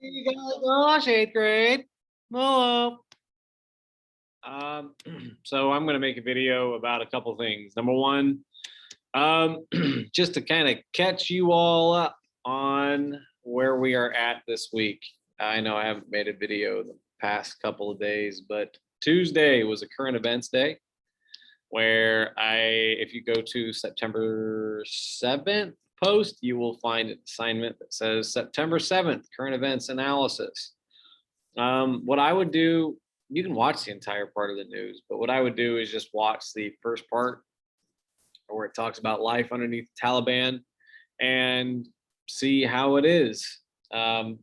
You got gosh, eighth grade. Hello. So I'm going to make a video about a couple things. Number one, just to kind of catch you all up on where we are at this week. I know I haven't made a video the past couple of days, but Tuesday was a current events day where if you go to September 7th post, you will find an assignment that says September 7th, current events analysis. What I would do, you can watch the entire part of the news, but what I would do is just watch the first part where it talks about life underneath the Taliban and see how it is, how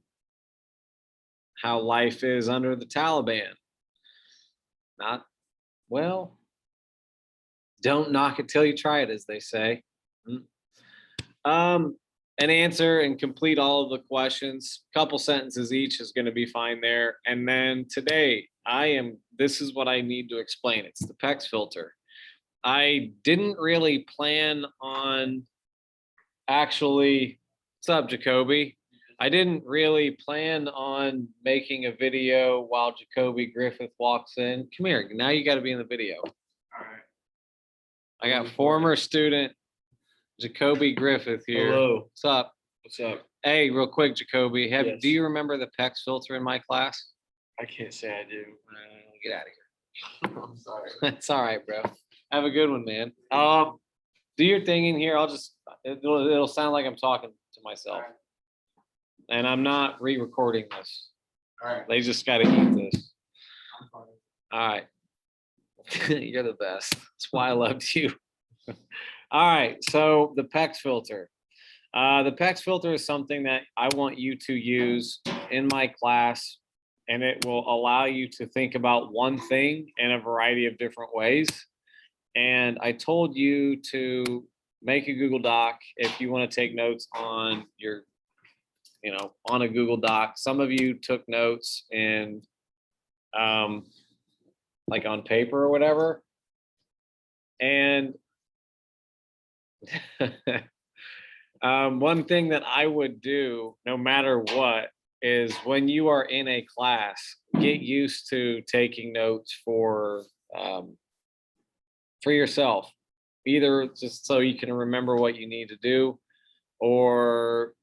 life is under the Taliban. Not, well, don't knock it till you try it, as they say. And answer and complete all of the questions. Couple sentences each is going to be fine there. And then today, this is what I need to explain. It's the PECS filter. I didn't really plan on what's up, Jacoby? I didn't really plan on making a video while Jacoby Griffith walks in. Come here, now you got to be in the video. All right. I got former student Jacoby Griffith here. Hello. What's up? What's up? Hey, real quick, Jacoby, Yes. do you remember the PECS filter in my class? I can't say I do. Get out of here. I'm sorry. It's all right, bro. Have a good one, man. Do your thing in here. It'll sound like I'm talking to myself. All right. And I'm not re-recording this. All right. They just got to eat this. I'm fine. All right. You're the best. That's why I loved you. All right. So the PECS filter. The PECS filter is something that I want you to use in my class, and it will allow you to think about one thing in a variety of different ways. And I told you to make a Google Doc if you want to take notes on on a Google Doc. Some of you took notes in like on paper or whatever. And one thing that I would do no matter what is when you are in a class, get used to taking notes for yourself, either just so you can remember what you need to do, or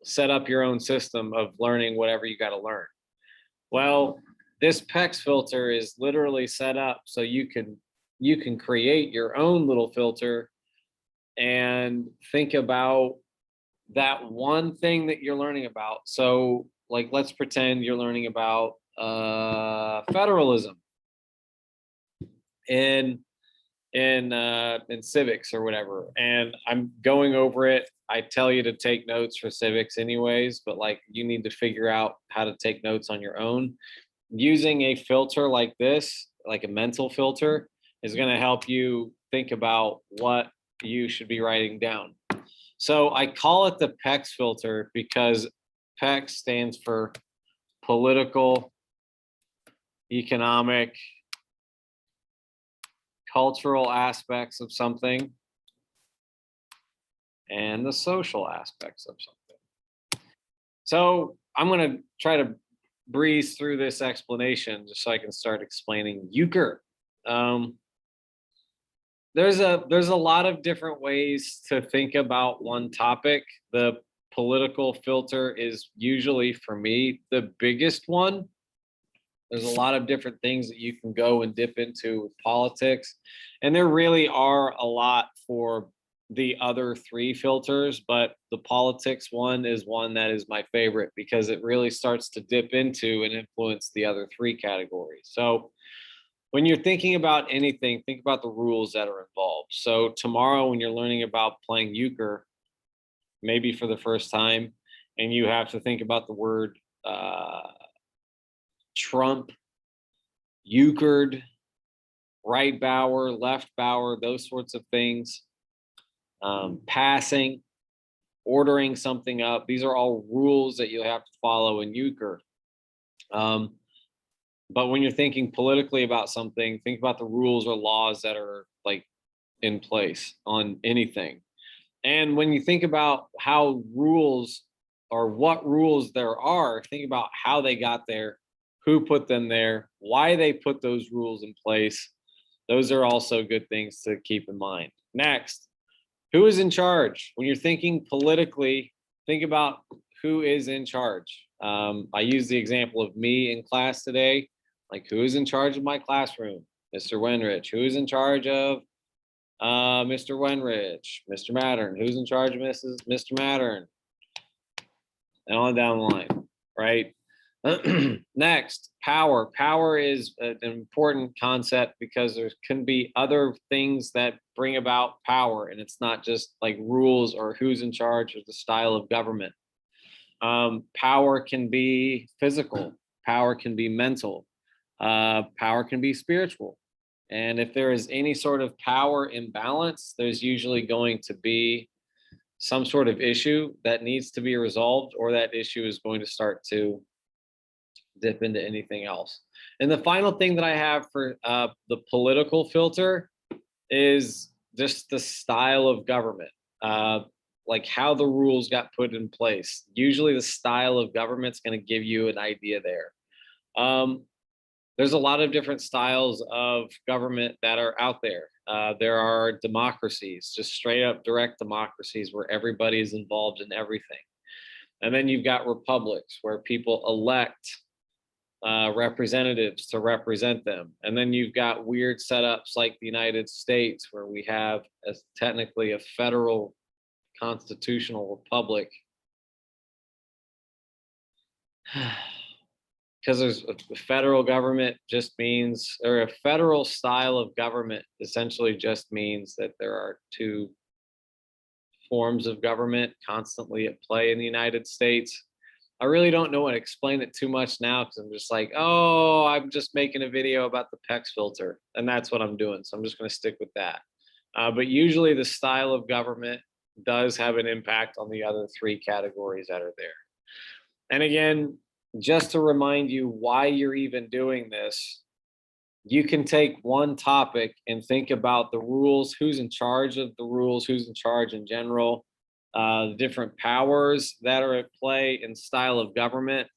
set up your own system of learning whatever you got to learn. Well, this PECS filter is literally set up so you can create your own little filter and think about that one thing that you're learning about. So like, let's pretend you're learning about federalism in civics or whatever, and I'm going over it. I tell you to take notes for civics anyways, but like, you need to figure out how to take notes on your own. Using a filter like this, like a mental filter, is going to help you think about what you should be writing down. So I call it the PECS filter because PECS stands for political, economic, cultural aspects of something, and the social aspects of something. So I'm going to try to breeze through this explanation just so I can start explaining euchre. There's a lot of different ways to think about one topic. The political filter is usually, for me, the biggest one. There's a lot of different things that you can go and dip into with politics. And there really are a lot for the other three filters, but the politics one is one that is my favorite because it really starts to dip into and influence the other three categories. So when you're thinking about anything, think about the rules that are involved. So tomorrow when you're learning about playing euchre, maybe for the first time, and you have to think about the word Trump, euchred, right bower, left bower, those sorts of things, passing, ordering something up. These are all rules that you'll have to follow in euchre. But when you're thinking politically about something, think about the rules or laws that are like in place on anything. And when you think about how rules or what rules there are, think about how they got there, who put them there, why they put those rules in place. Those are also good things to keep in mind. Next, who is in charge? When you're thinking politically, think about who is in charge. I use the example of me in class today, like who is in charge of my classroom? Mr. Wenrich. Who is in charge of Mr. Wenrich? Mr. Mattern. Who's in charge of Mr. Mattern? And on down the line, right? Next, power. Power is an important concept because there can be other things that bring about power, and it's not just like rules or who's in charge or the style of government. Power can be physical, power can be mental, power can be spiritual. And if there is any sort of power imbalance, there's usually going to be some sort of issue that needs to be resolved, or that issue is going to start to dip into anything else. And the final thing that I have for the political filter is just the style of government, like how the rules got put in place. Usually the style of government's going to give you an idea there. There's a lot of different styles of government that are out there. There are democracies, just straight up direct democracies where everybody is involved in everything. And then you've got republics where people elect representatives to represent them. And then you've got weird setups like the United States, where we have technically a federal constitutional republic. Because there's a federal government just means, or a federal style of government essentially just means that there are two forms of government constantly at play in the United States. I really don't know how to explain it too much now because I'm just like, oh, I'm just making a video about the PECS filter, and that's what I'm doing. So I'm just going to stick with that. But usually the style of government does have an impact on the other three categories that are there. And again, just to remind you why you're even doing this, you can take one topic and think about the rules, who's in charge of the rules, who's in charge in general, the different powers that are at play in style of government.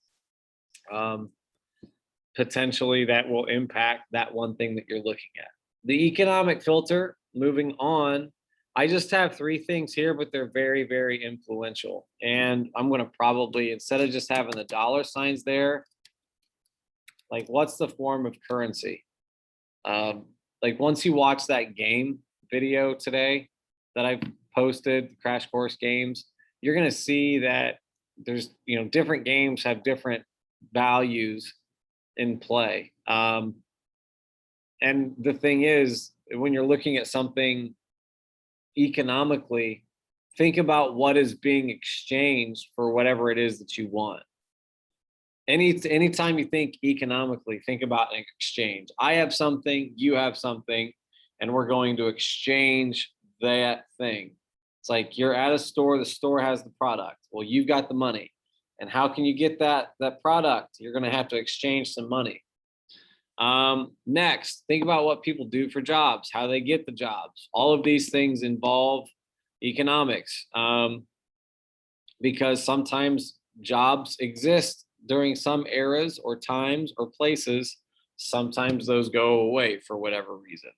Potentially that will impact that one thing that you're looking at. The economic filter, moving on, I just have three things here, but they're very, very influential. And I'm going to probably, instead of just having the dollar signs there, like what's the form of currency? Like once you watch that game video today that I posted, Crash Course Games, you're going to see that there's, different games have different values in play. And the thing is, when you're looking at something economically, think about what is being exchanged for whatever it is that you want. Anytime you think economically, think about an exchange. I have something, you have something, and we're going to exchange that thing. It's like you're at a store, the store has the product. Well, you've got the money. And how can you get that product? You're going to have to exchange some money. Next, think about what people do for jobs, how they get the jobs. All of these things involve economics, because sometimes jobs exist during some eras or times or places. Sometimes those go away for whatever reason.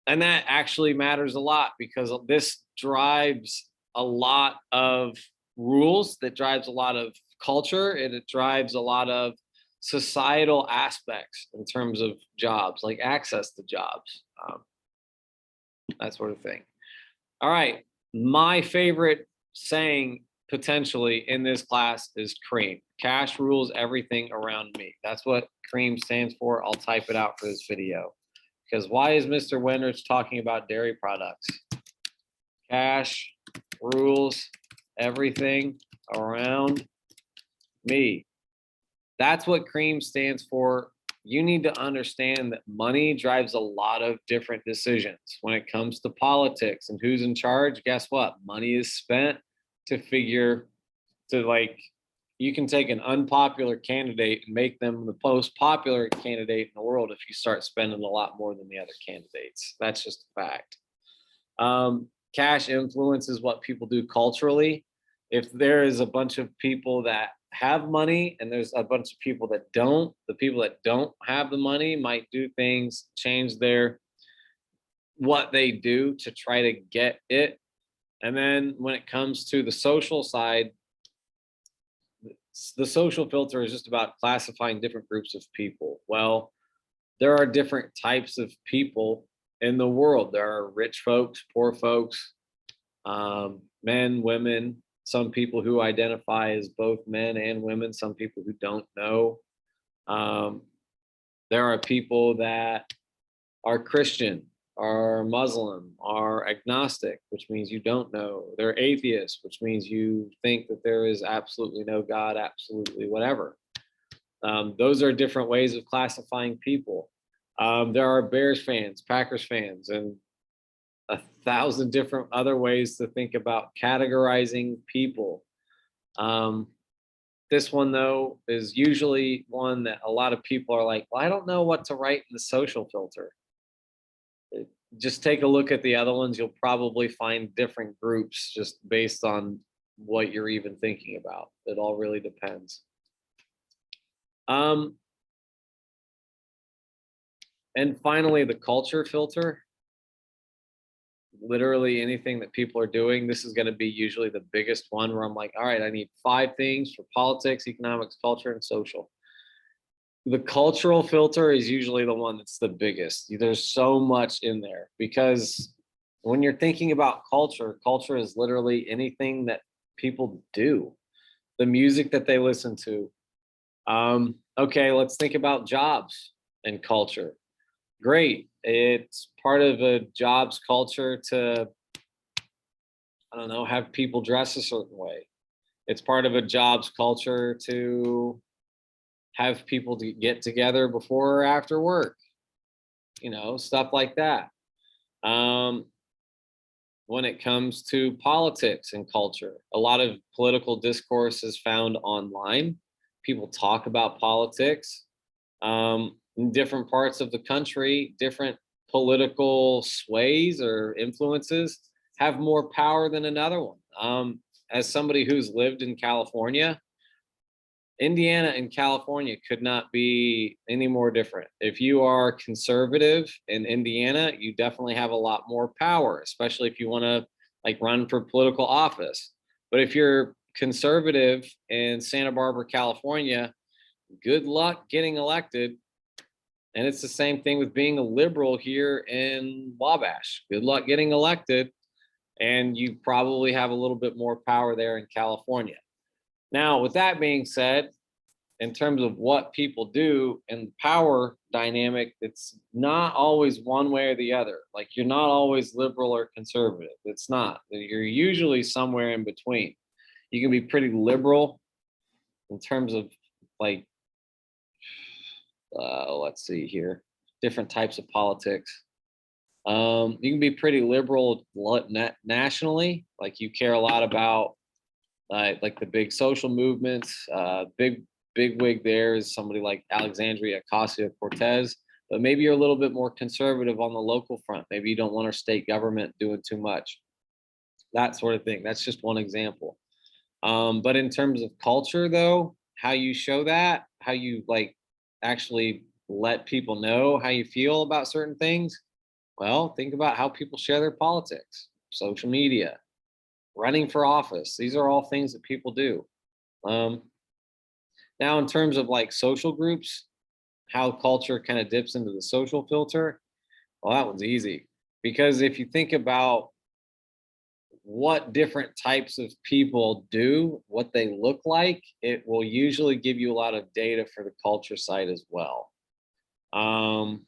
And that actually matters a lot because this drives a lot of rules, that drives a lot of culture, and it drives a lot of societal aspects in terms of jobs, like access to jobs, that sort of thing. All right, my favorite saying potentially in this class is CREAM. Cash rules everything around me. That's what CREAM stands for. I'll type it out for this video. Because why is Mr. Wenrich talking about dairy products? Cash rules everything around me. That's what CREAM stands for. You need to understand that money drives a lot of different decisions. When it comes to politics and who's in charge, guess what? Money is spent to you can take an unpopular candidate and make them the most popular candidate in the world if you start spending a lot more than the other candidates. That's just a fact. Cash influences what people do culturally. if there is a bunch of people that have money and there's a bunch of people that don't, the people that don't have the money might do things, change their what they do to try to get it. And then when it comes to the social side, the social filter is just about classifying different groups of people. Well, there are different types of people in the world. There are rich folks, poor folks, men, women, some people who identify as both men and women, some people who don't know. Um, there are people that are Christian, are Muslim, are agnostic, which means you don't know. They're atheists, which means you think that there is absolutely no God, absolutely whatever. Those are different ways of classifying people. There are Bears fans, Packers fans, and 1,000 different other ways to think about categorizing people. This one, though, is usually one that a lot of people are like, well, I don't know what to write in the social filter. Just take a look at the other ones. You'll probably find different groups just based on what you're even thinking about. It all really depends. And finally, the culture filter. Literally anything that people are doing. This is going to be usually the biggest one where I'm like, all right, I need 5 things for politics, economics, culture, and social. The cultural filter is usually the one that's the biggest. There's so much in there because when you're thinking about culture, culture is literally anything that people do, the music that they listen to. Okay, let's think about jobs and culture. Great. It's part of a jobs culture to, I don't know, have people dress a certain way. It's part of a jobs culture to have people to get together before or after work, stuff like that. When it comes to politics and culture, a lot of political discourse is found online. People talk about politics. In different parts of the country, different political sways or influences have more power than another one. As somebody who's lived in California, Indiana and California could not be any more different. If you are conservative in Indiana, you definitely have a lot more power, especially if you want to run for political office. But if you're conservative in Santa Barbara, California, good luck getting elected. And it's the same thing with being a liberal here in Wabash. Good luck getting elected. And you probably have a little bit more power there in California. Now, with that being said, in terms of what people do and power dynamic, it's not always one way or the other. You're not always liberal or conservative. It's not. You're usually somewhere in between. You can be pretty liberal in terms of let's see here, different types of politics. You can be pretty liberal nationally, you care a lot about the big social movements. Big wig there is somebody like Alexandria Ocasio-Cortez, but maybe you're a little bit more conservative on the local front. Maybe you don't want our state government doing too much, that sort of thing. That's just one example. But in terms of culture, though, how you show that, how you actually let people know how you feel about certain things, well, think about how people share their politics, social media, running for office. These are all things that people do. Now, in terms of social groups, how culture kind of dips into the social filter, well, that one's easy. Because if you think about what different types of people do, what they look like, it will usually give you a lot of data for the culture side as well. Well,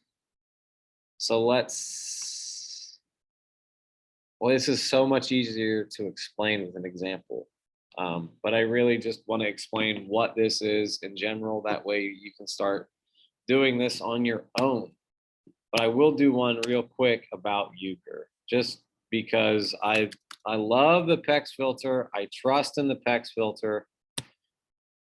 this is so much easier to explain with an example. But I really just want to explain what this is in general. That way you can start doing this on your own. But I will do one real quick about Euchre, just because I love the PECS filter. I trust in the PECS filter.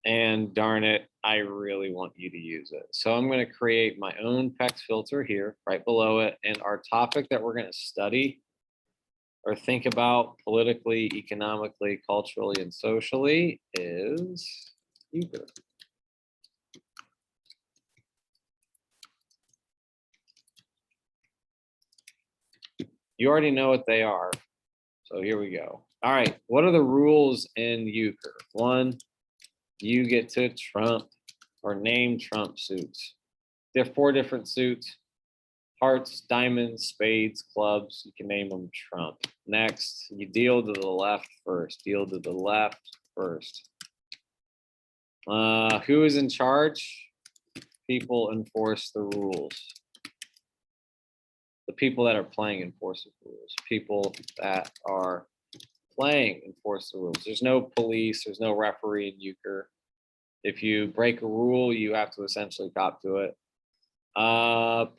And darn it, I really want you to use it. So I'm going to create my own PECS filter here, right below it. And our topic that we're going to study or think about politically, economically, culturally, and socially is euchre. You already know what they are. So here we go. All right, what are the rules in euchre? One, you get to trump or name trump suits. There are 4 different suits: hearts, diamonds, spades, clubs. You can name them trump. Next, you deal to the left first. Deal to the left first. Who is in charge? People enforce the rules. The people that are playing enforce the rules. People that are playing enforce the rules. There's no police, there's no referee in euchre. If you break a rule, you have to essentially cop to it.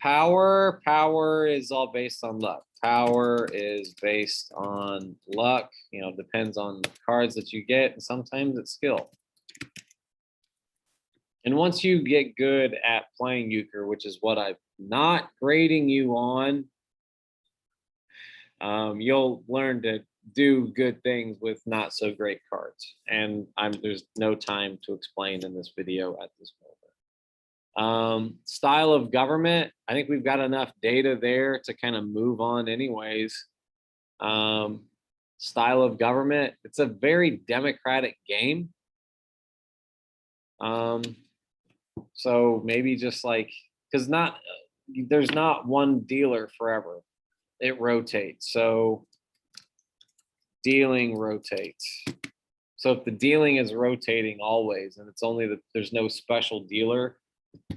Power is all based on luck. Power is based on luck, depends on the cards that you get, and sometimes it's skill. And once you get good at playing euchre, which is what I'm not grading you on, you'll learn to do good things with not so great cards. And there's no time to explain in this video at this moment. Style of government, I think we've got enough data there to kind of move on anyways. Style of government, it's a very democratic game. So maybe just like, because there's not one dealer forever. It rotates. So dealing rotates. So if the dealing is rotating always, and it's only that there's no special dealer,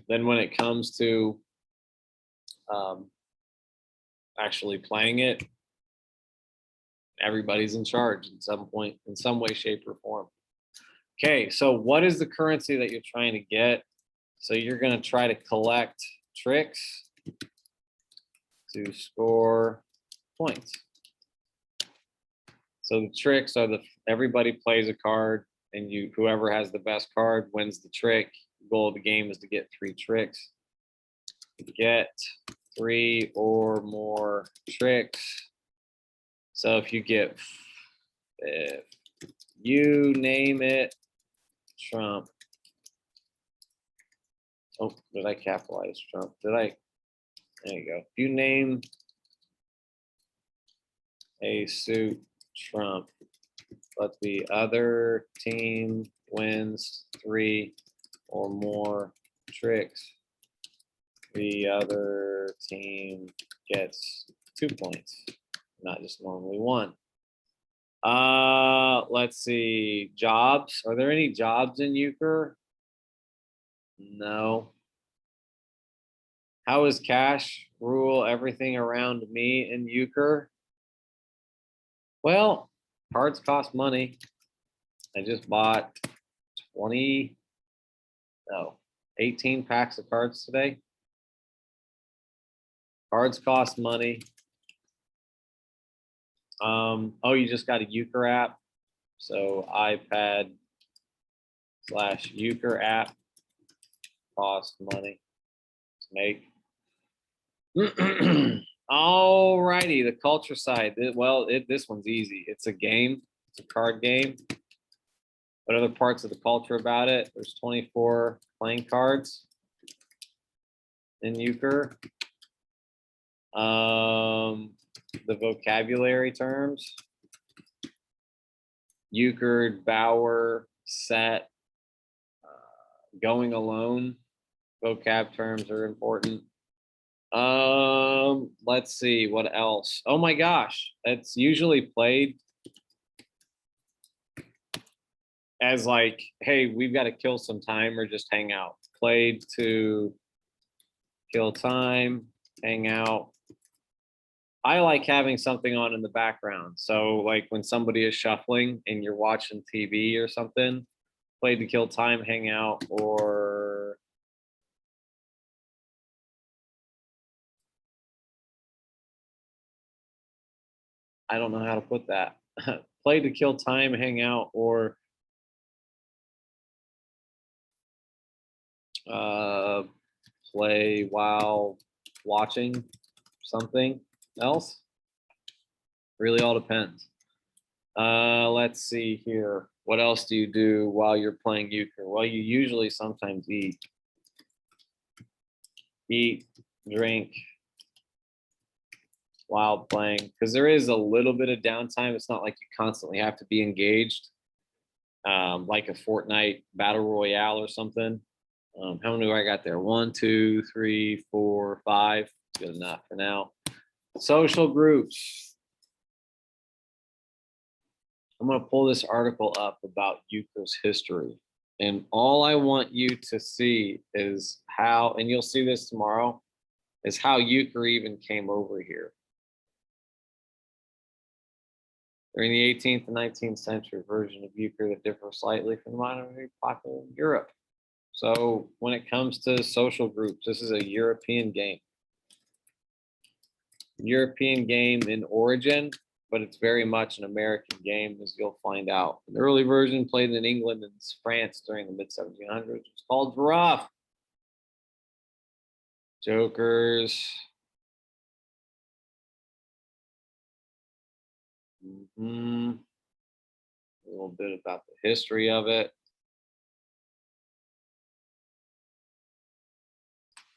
then when it comes to actually playing it, everybody's in charge at some point, in some way, shape, or form. Okay, so what is the currency that you're trying to get? So you're going to try to collect tricks to score points. So the tricks are everybody plays a card, and whoever has the best card wins the trick. The goal of the game is to get 3 tricks. Get 3 or more tricks. So if you name it trump. Oh, did I capitalize trump? There you go. If you name a suit trump, but the other team wins 3 or more tricks, the other team gets 2 points, not just normally 1. Let's see, jobs. Are there any jobs in euchre? No. How is cash rule everything around me in euchre? Well, cards cost money. I just bought 18 packs of cards today. Cards cost money. Oh, you just got a euchre app. So iPad/euchre app costs money to make. Alrighty, the culture side. This one's easy. It's a game. It's a card game. What other parts of the culture about it? There's 24 playing cards in euchre. The vocabulary terms: euchred, bower, set, going alone. Vocab terms are important. Let's see what else. Oh my gosh, it's usually played as like, hey, we've got to kill some time or just hang out. Played to kill time, hang out. I like having something on in the background. So like when somebody is shuffling and you're watching TV or something, played to kill time, hang out, or I don't know how to put that. Play to kill time, hang out, or play while watching something else. Really all depends. Let's see here. What else do you do while you're playing euchre? Well, you usually sometimes eat, drink while playing, because there is a little bit of downtime. It's not like you constantly have to be engaged, like a Fortnite battle royale or something. How many do I got there? 1, 2, 3, 4, 5. Good enough for now. Social groups. I'm going to pull this article up about euchre's history. And all I want you to see is how, and you'll see this tomorrow, is how euchre even came over here. During the 18th and 19th century, version of euchre that differs slightly from the modern popular in Europe. So when it comes to social groups, this is a European game. European game in origin, but it's very much an American game, as you'll find out. An early version played in England and France during the mid-1700s. It's called rough. Jokers. A little bit about the history of it.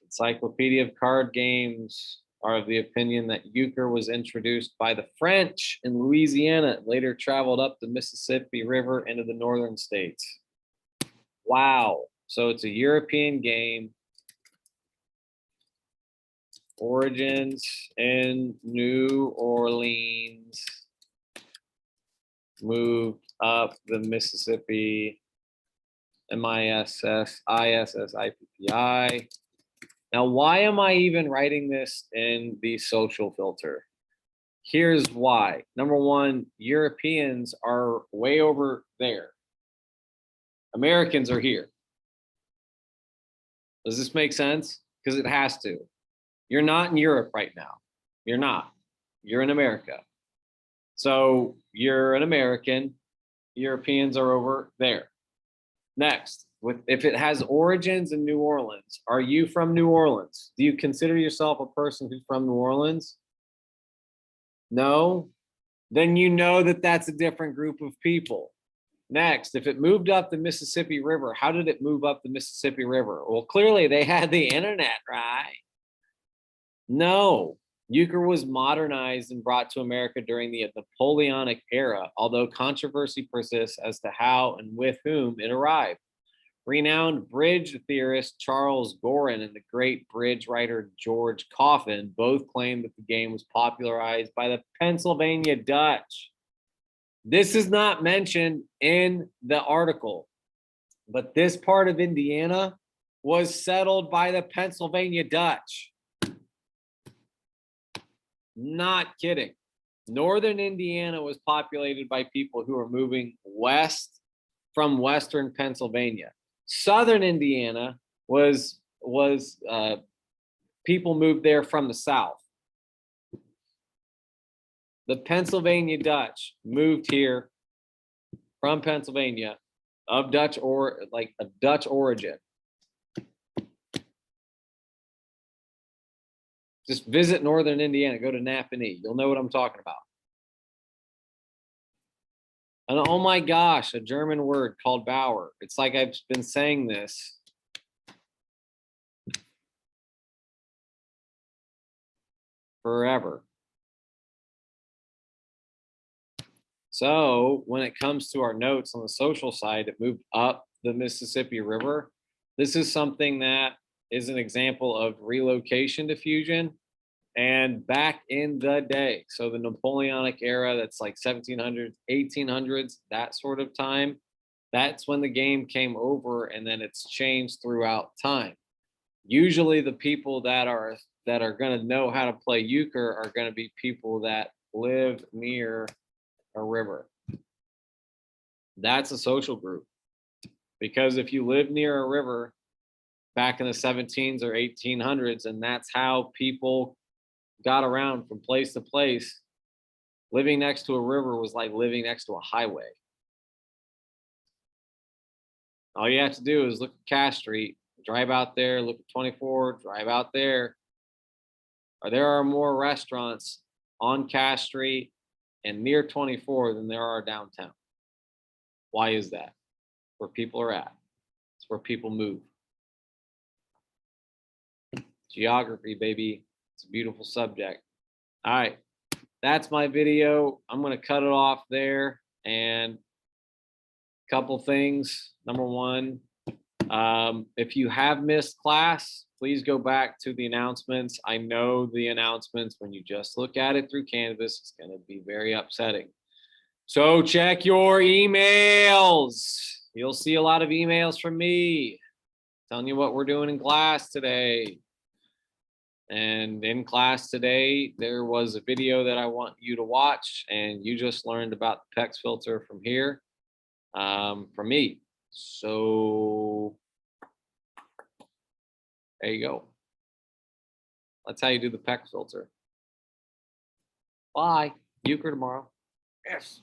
Encyclopedia of Card Games are of the opinion that euchre was introduced by the French in Louisiana, later traveled up the Mississippi River into the northern states. Wow. So it's a European game. Origins in New Orleans. Moved up the Mississippi. MISSISSIPPI. Now, why am I even writing this in the social filter? Here's why. Number one, Europeans are way over there. Americans are here. Does this make sense? Because it has to. You're not in Europe right now. You're not. You're in America. So you're an American. Europeans are over there. Next, if it has origins in New Orleans, are you from New Orleans? Do you consider yourself a person who's from New Orleans? No? Then you know that that's a different group of people. Next, if it moved up the Mississippi River, how did it move up the Mississippi River? Well, clearly they had the internet, right? No. Euchre was modernized and brought to America during the Napoleonic era, although controversy persists as to how and with whom it arrived. Renowned bridge theorist Charles Gorin and the great bridge writer George Coffin both claimed that the game was popularized by the Pennsylvania Dutch. This is not mentioned in the article, but this part of Indiana was settled by the Pennsylvania Dutch. Not kidding. Northern Indiana was populated by people who were moving west from Western Pennsylvania. Southern Indiana was people moved there from the south. The Pennsylvania Dutch moved here from Pennsylvania of Dutch origin. Just visit Northern Indiana, go to Napanee. You'll know what I'm talking about. And oh my gosh, a German word called Bauer. It's like I've been saying this forever. So when it comes to our notes on the social side, it moved up the Mississippi River. This is something that is an example of relocation diffusion. And back in the day, so the Napoleonic era, that's like 1700s, 1800s, that sort of time, that's when the game came over, and then it's changed throughout time. Usually the people that are going to know how to play euchre are going to be people that live near a river. That's a social group, because if you live near a river back in the 17s or 1800s, and that's how people got around from place to place, living next to a river was like living next to a highway. All you have to do is look at Cass Street, drive out there, look at 24, drive out there. Or there are more restaurants on Cass Street and near 24 than there are downtown. Why is that? Where people are at. It's where people move. Geography, baby. It's a beautiful subject. All right. That's my video. I'm going to cut it off there. And a couple things. Number one, if you have missed class, please go back to the announcements. I know the announcements, when you just look at it through Canvas, it's going to be very upsetting. So check your emails. You'll see a lot of emails from me telling you what we're doing in class today. And in class today, there was a video that I want you to watch, and you just learned about the PECS filter from here, from me. So there you go. That's how you do the PECS filter. Bye. Euchre tomorrow. Yes.